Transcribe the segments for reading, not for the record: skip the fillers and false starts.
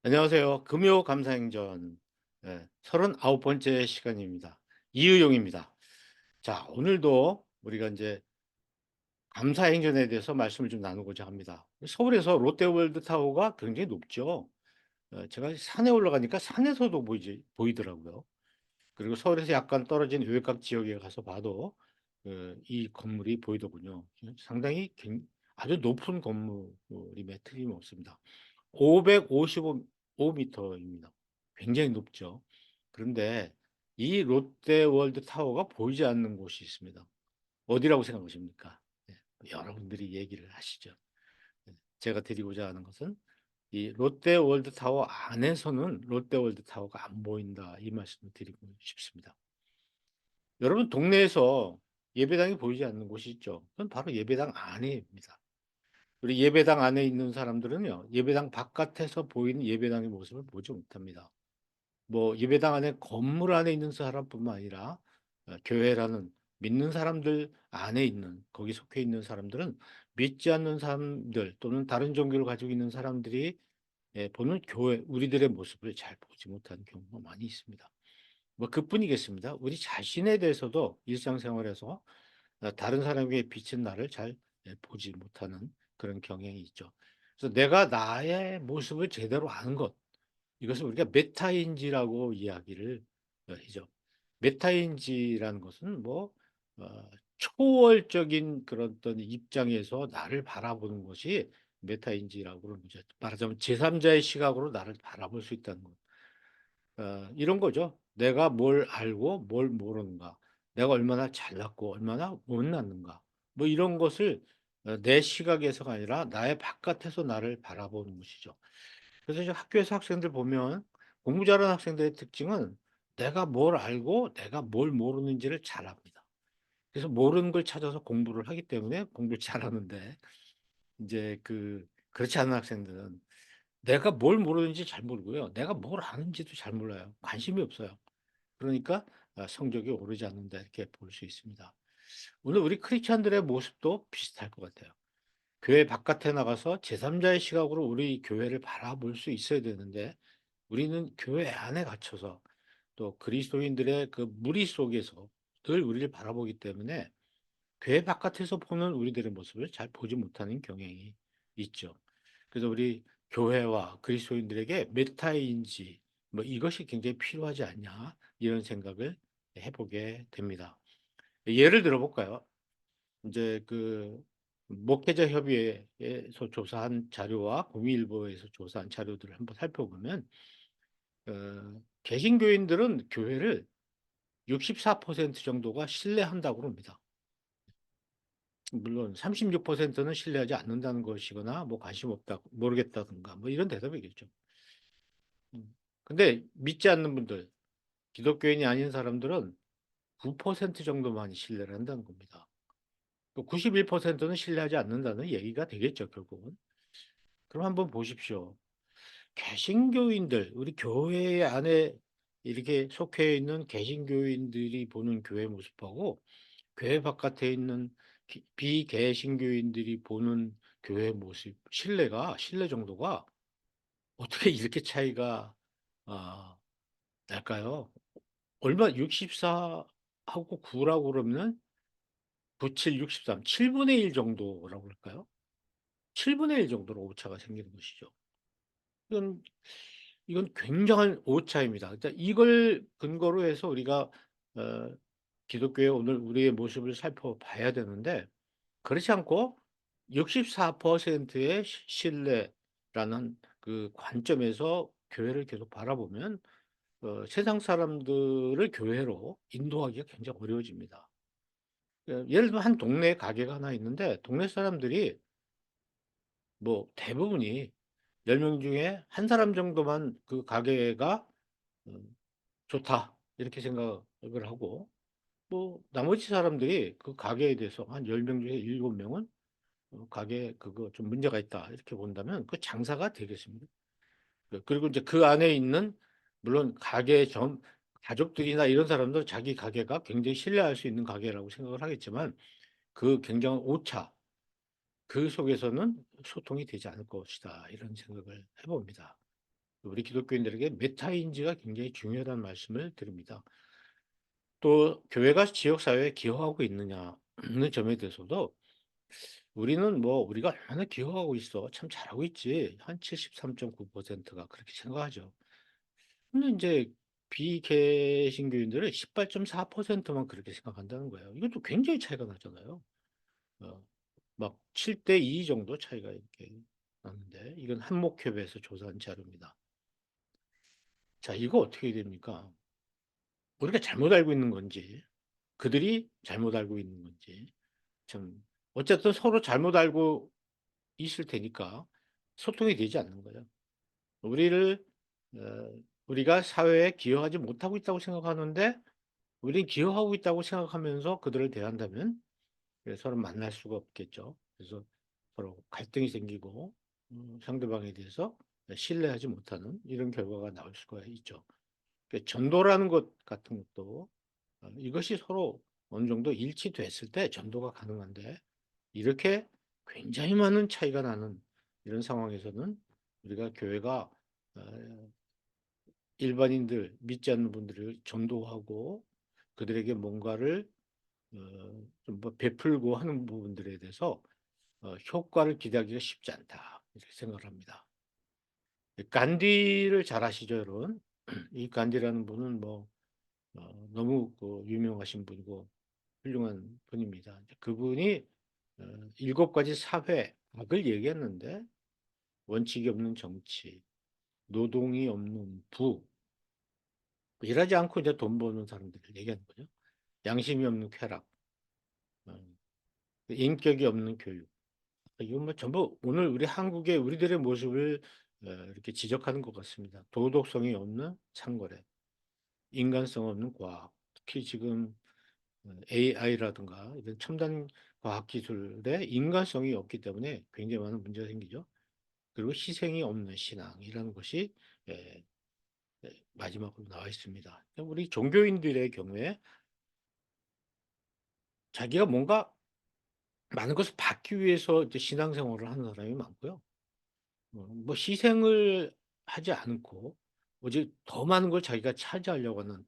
안녕하세요. 금요 감사행전 39번째 시간입니다. 이의용입니다. 자, 오늘도 우리가 이제 감사행전에 대해서 말씀을 좀 나누고자 합니다. 서울에서 롯데월드타워가 굉장히 높죠. 제가 산에 올라가니까 산에서도 보이더라고요. 그리고 서울에서 약간 떨어진 외곽 지역에 가서 봐도 이 건물이 보이더군요. 상당히 아주 높은 건물임에 틀림없습니다. 555 미터입니다. 굉장히 높죠. 그런데 이 롯데월드 타워가 보이지 않는 곳이 있습니다. 어디라고 생각하십니까? 네. 여러분들이 얘기를 하시죠. 네. 제가 드리고자 하는 것은 이 롯데월드 타워 안에서는 롯데월드 타워가 안 보인다. 이 말씀을 드리고 싶습니다. 여러분 동네에서 예배당이 보이지 않는 곳이 있죠. 그건 바로 예배당 안에입니다. 우리 예배당 안에 있는 사람들은요. 예배당 바깥에서 보이는 예배당의 모습을 보지 못합니다. 뭐 예배당 안에 건물 안에 있는 사람뿐만 아니라 교회라는 믿는 사람들 안에 있는 거기 속해 있는 사람들은 믿지 않는 사람들 또는 다른 종교를 가지고 있는 사람들이 보는 교회 우리들의 모습을 잘 보지 못하는 경우가 많이 있습니다. 뭐 그뿐이겠습니다. 우리 자신에 대해서도 일상생활에서 다른 사람에게 비친 나를 잘 보지 못하는 그런 경향이 있죠. 그래서 내가 나의 모습을 제대로 아는 것 이것을 우리가 메타인지라고 이야기를 하죠. 메타인지라는 것은 뭐 초월적인 그런 어떤 입장에서 나를 바라보는 것이 메타인지라고 그러는 거죠. 말하자면 제3자의 시각으로 나를 바라볼 수 있다는 것. 이런 거죠. 내가 뭘 알고 뭘 모르는가. 내가 얼마나 잘났고 얼마나 못났는가. 뭐 이런 것을 내 시각에서가 아니라 나의 바깥에서 나를 바라보는 것이죠. 그래서 이제 학교에서 학생들 보면 공부 잘하는 학생들의 특징은 내가 뭘 알고 내가 뭘 모르는지를 잘 압니다. 그래서 모르는 걸 찾아서 공부를 하기 때문에 공부를 잘하는데 인제 그렇지 않은 학생들은 내가 뭘 모르는지 잘 모르고요. 내가 뭘 아는지도 잘 몰라요. 관심이 없어요. 그러니까 성적이 오르지 않는다 이렇게 볼 수 있습니다. 오늘 우리 크리스찬들의 모습도 비슷할 것 같아요. 교회 바깥에 나가서 제3자의 시각으로 우리 교회를 바라볼 수 있어야 되는데 우리는 교회 안에 갇혀서 또 그리스도인들의 그 무리 속에서 늘 우리를 바라보기 때문에 교회 바깥에서 보는 우리들의 모습을 잘 보지 못하는 경향이 있죠. 그래서 우리 교회와 그리스도인들에게 메타인지 뭐 이것이 굉장히 필요하지 않냐 이런 생각을 해보게 됩니다. 예를 들어 볼까요? 이제 목회자 협의회에서 조사한 자료와 공일보에서 조사한 자료들을 한번 살펴보면 개신교인들은 교회를 64% 정도가 신뢰한다고 합니다. 물론 36%는 신뢰하지 않는다는 것이거나 뭐 관심 없다, 모르겠다든가 뭐 이런 대답이겠죠. 근데 믿지 않는 분들, 기독교인이 아닌 사람들은 9% 정도만 신뢰를 한다는 겁니다. 또 91%는 신뢰하지 않는다는 얘기가 되겠죠, 결국은. 그럼 한번 보십시오. 개신교인들, 우리 교회 안에 이렇게 속해 있는 개신교인들이 보는 교회 모습하고 교회 바깥에 있는 비개신교인들이 보는 교회 모습, 신뢰 정도가 어떻게 이렇게 차이가 아, 날까요? 얼마 64 하고 9 라고 그러면 97, 63, 7분의 1 정도라고 할까요? 7분의 1 정도로 오차가 생기는 것이죠. 이건 이건 굉장한 오차입니다. 그러니까 이걸 근거로 해서 우리가 어 기독교의 오늘 우리의 모습을 살펴봐야 되는데 그렇지 않고 64%의 신뢰라는 그 관점에서 교회를 계속 바라보면 세상 사람들을 교회로 인도하기가 굉장히 어려워집니다. 예를 들면 한 동네에 가게가 하나 있는데 동네 사람들이 뭐 대부분이 10명 중에 한 사람 정도만 그 가게가 음 '좋다.' 이렇게 생각을 하고 뭐 나머지 사람들이 그 가게에 대해서 한 10명 중에 7 명은 '가게 그거 좀 문제가 있다.' 이렇게 본다면 그 장사가 되겠습니까? 그리고 이제 그 안에 있는 물론 가게 전 가족들이나 이런 사람들은 자기 가게가 굉장히 신뢰할 수 있는 가게라고 생각을 하겠지만 그 굉장한 오차 그 속에서는 소통이 되지 않을 것이다. 이런 생각을 해 봅니다. 우리 기독교인들에게 메타인지가 굉장히 중요하다는 말씀을 드립니다. 또 교회가 지역 사회에 기여하고 있느냐 는 점에 대해서도 우리는 뭐 우리가 얼마나 기여하고 있어 참 잘하고 있지 한 73.9%가 그렇게 생각하죠. 근데 인제 비개신교인들은 18.4%만 그렇게 생각한다는 거예요. 이것도 굉장히 차이가 나잖아요. 어 막 7대 2 정도 차이가 이렇게 나는데 이건 한목협에서 조사한 자료입니다. 자 이거 어떻게 됩니까? 우리가 잘못 알고 있는 건지 그들이 잘못 알고 있는 건지 참 어쨌든 서로 잘못 알고 있을 테니까 소통이 되지 않는 거예요. 우리를 우리가 사회에 기여하지 못하고 있다고 생각하는데 우린 기여하고 있다고 생각하면서 그들을 대한다면 서로 만날 수가 없겠죠. 그래서 서로 갈등이 생기고 상대방에 대해서 신뢰하지 못하는 이런 결과가 나올 수가 있죠. 전도라는 것 같은 것도 이것이 서로 어느 정도 일치됐을 때 전도가 가능한데 이렇게 굉장히 많은 차이가 나는 이런 상황에서는 우리가 교회가 어 일반인들 믿지 않는 분들을 전도하고 그들에게 뭔가를 좀 뭐 베풀고 하는 부분들에 대해서 '효과를 기대하기가 쉽지 않다.' 이렇게 생각을 합니다. 간디를 잘 아시죠 여러분? 이 간디라는 분은 뭐 너무 그 유명하신 분이고 훌륭한 분입니다. 이제 그분이 7 가지 사회학을 얘기했는데 원칙이 없는 정치, 노동이 없는 부, 일하지 않고 이제 돈 버는 사람들을 얘기하는 거죠. 양심이 없는 쾌락, 어 인격이 없는 교육. 이건 뭐 전부 오늘 우리 한국의 우리들의 모습을 이렇게 지적하는 것 같습니다. 도덕성이 없는 상거래, 인간성 없는 과학, 특히 지금 AI라든가 이런 첨단 과학 기술에 인간성이 없기 때문에 굉장히 많은 문제가 생기죠. 그리고 희생이 없는 신앙이라는 것이 예 마지막으로 나와 있습니다. 우리 종교인들의 경우에 자기가 뭔가 많은 것을 받기 위해서 이제 신앙생활을 하는 사람이 많고요. 뭐 희생을 하지 않고 오직 더 많은 걸 자기가 차지하려고 하는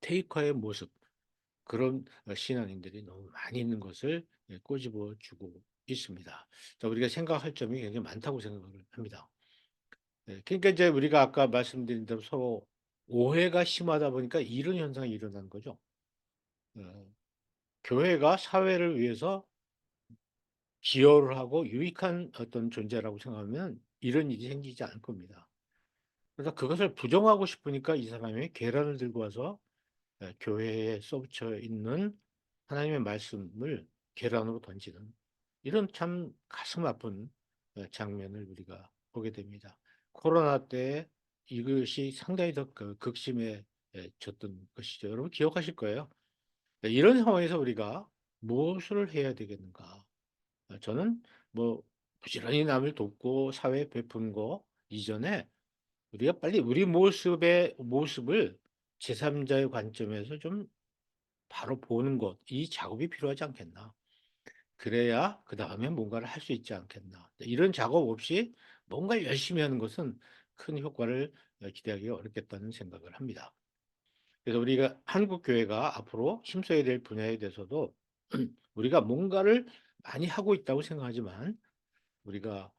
테이커의 모습 그런 신앙인들이 너무 많이 있는 것을 꼬집어 주고 있습니다. 자 우리가 생각할 점이 굉장히 많다고 생각을 합니다. 네 그러니까 이제 우리가 아까 말씀드린 대로 서로 오해가 심하다 보니까 이런 현상이 일어나는 거죠. 어 교회가 사회를 위해서 기여를 하고 유익한 어떤 존재라고 생각하면 이런 일이 생기지 않을 겁니다. 그래서 그것을 부정하고 싶으니까 이 사람이 계란을 들고 와서 교회에 써붙여 있는 하나님의 말씀을 계란으로 던지는 이런 참 가슴 아픈 장면을 우리가 보게 됩니다. 코로나 때 이것이 상당히 더 그 극심해 졌던 것이죠. 여러분 기억하실 거예요. 네 이런 상황에서 우리가 무엇을 해야 되겠는가? 저는 뭐 부지런히 남을 돕고 사회에 베푸는 거 이전에 우리가 빨리 우리 모습을 제3 자의 관점에서 좀 바로 보는 것 이 작업이 필요하지 않겠나. 그래야 그다음에 뭔가를 할 수 있지 않겠나. 네 이런 작업 없이 뭔가를 열심히 하는 것은 큰 효과를 기대하기가 어렵겠다는 생각을 합니다. 그래서 우리가 한국 교회가 앞으로 힘써야 될 분야에 대해서도 우리가 뭔가를 많이 하고 있다고 생각하지만 우리가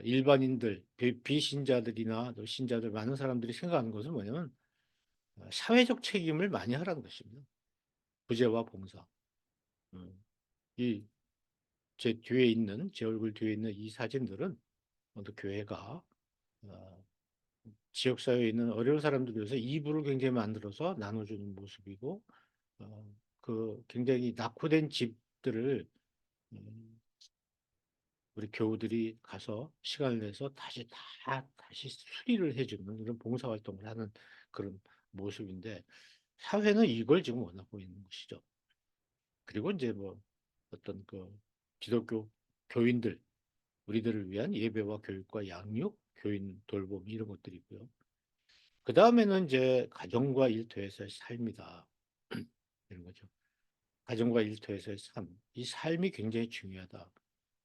일반인들 비신자들이나 또 신자들 많은 사람들이 생각하는 것은 뭐냐면 사회적 책임을 많이 하라는 것입니다. 부재와 봉사. 음. 이 제 뒤에 있는 제 얼굴 뒤에 있는 이 사진들은 또 교회가 어 지역 사회에 있는 어려운 사람들을 위해서 이불을 굉장히 만들어서 나눠주는 모습이고 굉장히 낙후된 집들을 음 우리 교우들이 가서 시간을 내서 다시 수리를 해 주는 이런 봉사활동을 하는 그런 모습인데 사회는 이걸 지금 원하고 있는 것이죠. 그리고 인제 뭐 어떤 기독교 교인들 우리들을 위한 예배와 교육과 양육, 교인 돌봄 이런 것들이 있고요. 그다음에는 인제 가정과 일터에서의 삶이다. 이런 거죠. 가정과 일터에서의 삶. 이 삶이 굉장히 중요하다.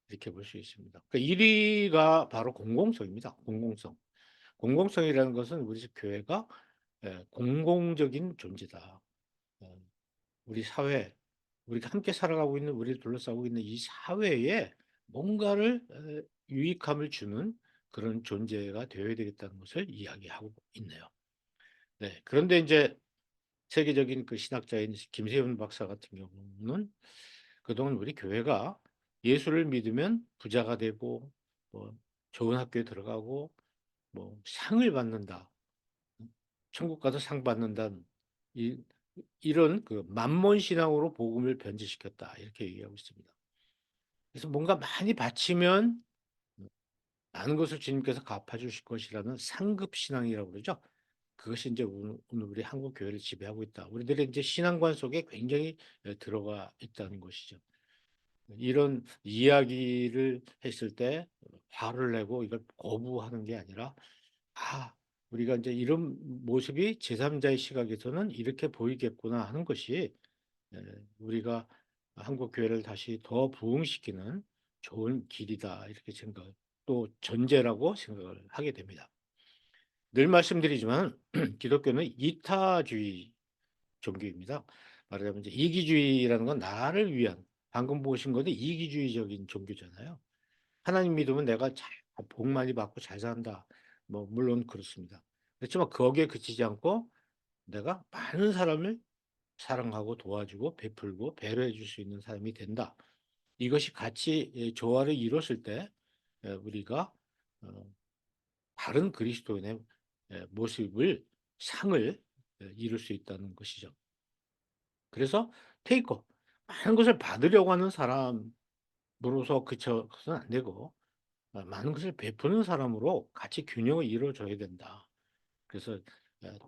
이렇게 볼 수 있습니다. 그러니까 1 위가 바로 공공성입니다, 공공성. 공공성이라는 것은 우리 집 교회가 공공적인 존재다. 어, 우리 사회, 우리가 함께 살아가고 있는, 우리를 둘러싸고 있는 이 사회에 뭔가를 유익함을 주는 그런 존재가 되어야 되겠다는 것을 이야기하고 있네요. 네. 그런데 이제 세계적인 그 신학자인 김세윤 박사 같은 경우는 그동안 우리 교회가 예수를 믿으면 부자가 되고 뭐 좋은 학교에 들어가고 뭐 상을 받는다. 천국 가서 상 받는다는 이, 이런 그 만몬 신앙으로 복음을 변질시켰다. 이렇게 얘기하고 있습니다. 그래서 뭔가 많이 바치면 많은 것을 주님께서 갚아주실 것이라는 상급 신앙이라고 그러죠. 그것이 이제 오늘 우리 한국 교회를 지배하고 있다. 우리들의 이제 신앙관 속에 굉장히 들어가 있다는 것이죠. 이런 이야기를 했을 때 화를 내고 이걸 거부하는 게 아니라 아, 우리가 이제 이런 모습이 제3자의 시각에서는 이렇게 보이겠구나 하는 것이 에, 우리가 한국 교회를 다시 더 부흥시키는 좋은 길이다 이렇게 생각, 또 전제라고 생각을 하게 됩니다. 늘 말씀드리지만 기독교는 이타주의 종교입니다. 말하자면 이제 이기주의라는 건 나를 위한, 방금 보신 건데 이기주의적인 종교잖아요. 하나님 믿으면 내가 복 많이 받고 잘 산다. 뭐 물론 그렇습니다. 그렇지만 거기에 그치지 않고 내가 많은 사람을 사랑하고 도와주고 베풀고 배려해 줄 수 있는 사람이 된다. 이것이 같이 조화를 이뤘을 때 우리가 어, 바른 그리스도인의 모습을 상을 이룰 수 있다는 것이죠. 그래서 테이커 많은 것을 받으려고 하는 사람으로서 그쳐서는 안 되고 많은 것을 베푸는 사람으로 같이 균형을 이루어줘야 된다. 그래서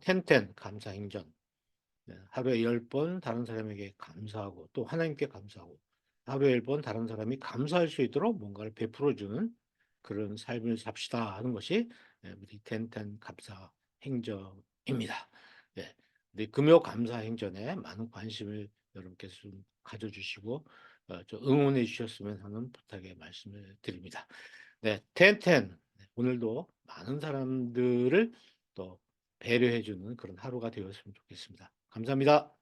텐텐 감사행전 하루에 10번 다른 사람에게 감사하고 또 하나님께 감사하고 하루에 10번 다른 사람이 감사할 수 있도록 뭔가를 베풀어주는 그런 삶을 삽시다 하는 것이 우리 텐텐 감사 행전입니다. 예. 우리 금요 감사 행전에 많은 관심을 여러분께서 좀 가져주시고 좀 응원해 주셨으면 하는 부탁의 말씀을 드립니다. 네, 텐텐 오늘도 많은 사람들을 또 배려해 주는 그런 하루가 되었으면 좋겠습니다. 감사합니다.